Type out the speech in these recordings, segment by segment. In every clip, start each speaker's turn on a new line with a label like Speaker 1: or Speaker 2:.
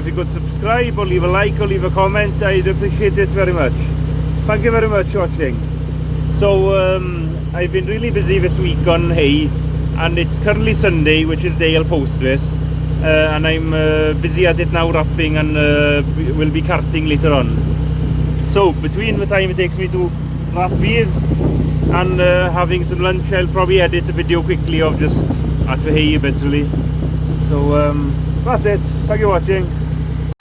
Speaker 1: if you could subscribe or leave a like or leave a comment, I'd appreciate it very much. Thank you very much for watching. So I've been really busy this week on hay, and it's currently Sunday, which is the day I'll post this, and I'm busy at it now wrapping, and will be carting later on. So between the time it takes me to wrap these and having some lunch, I'll probably edit a video quickly of just at the hay a bit really. So that's it. Thank you for watching.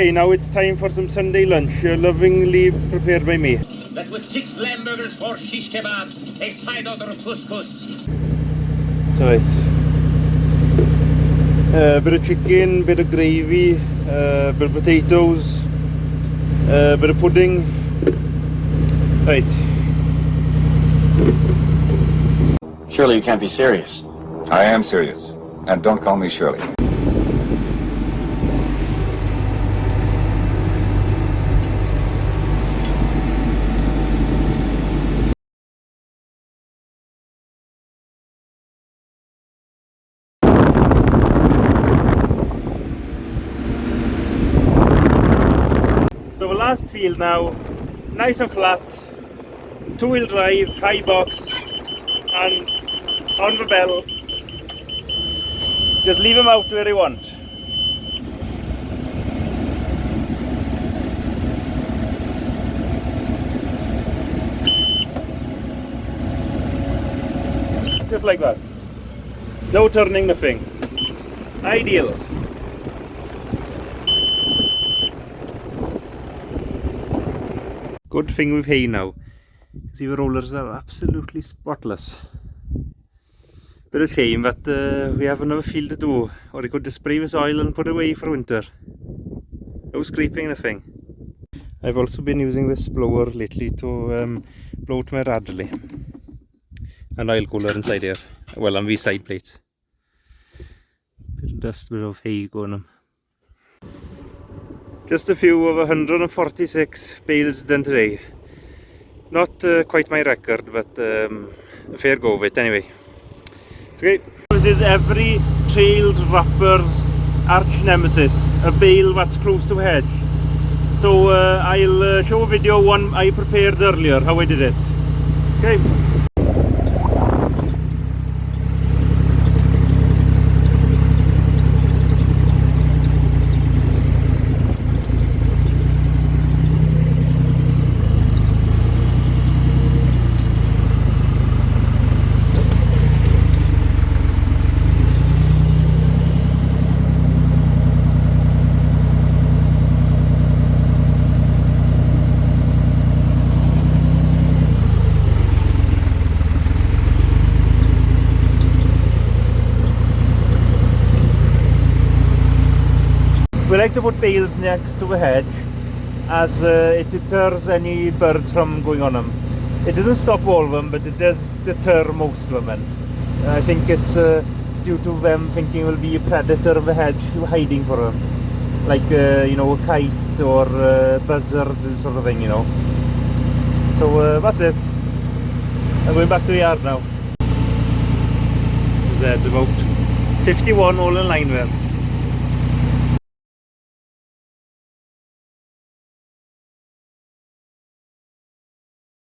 Speaker 1: Okay, now it's time for some Sunday lunch, lovingly prepared by me.
Speaker 2: That was 6 lamb burgers, 4 shish kebabs, a side order of couscous.
Speaker 1: Right. Bit of chicken, bit of gravy, bit of potatoes, bit of pudding. Right.
Speaker 3: Surely you can't be serious.
Speaker 4: I am serious. And don't call me Shirley.
Speaker 1: So the last field now, nice and flat, 2-wheel drive, high box, and on the bell, just leave them out where you want. Just like that, no turning, nothing. Ideal. Good thing with hay now. See, the rollers are absolutely spotless. Bit of shame that we have another field to do, or I could just spray this oil and put it away for winter. No scraping, nothing. I've also been using this blower lately to blow out my Radley. An oil cooler inside here, well, on these side plates. Bit of dust, bit of hay going on. Just a few of 146 bales done today. Not quite my record, but a fair go of it anyway. Okay. This is every trailed rapper's arch nemesis, a bale that's close to a hedge. So I'll show a video one I prepared earlier, how I did it. Okay. We like to put bales next to the hedge as it deters any birds from going on them. It doesn't stop all of them, but it does deter most of them. And I think it's due to them thinking it will be a predator in the hedge hiding for them. Like, you know, a kite or a buzzard sort of thing, you know. So that's it. I'm going back to the yard now. There's about 51 all in line there.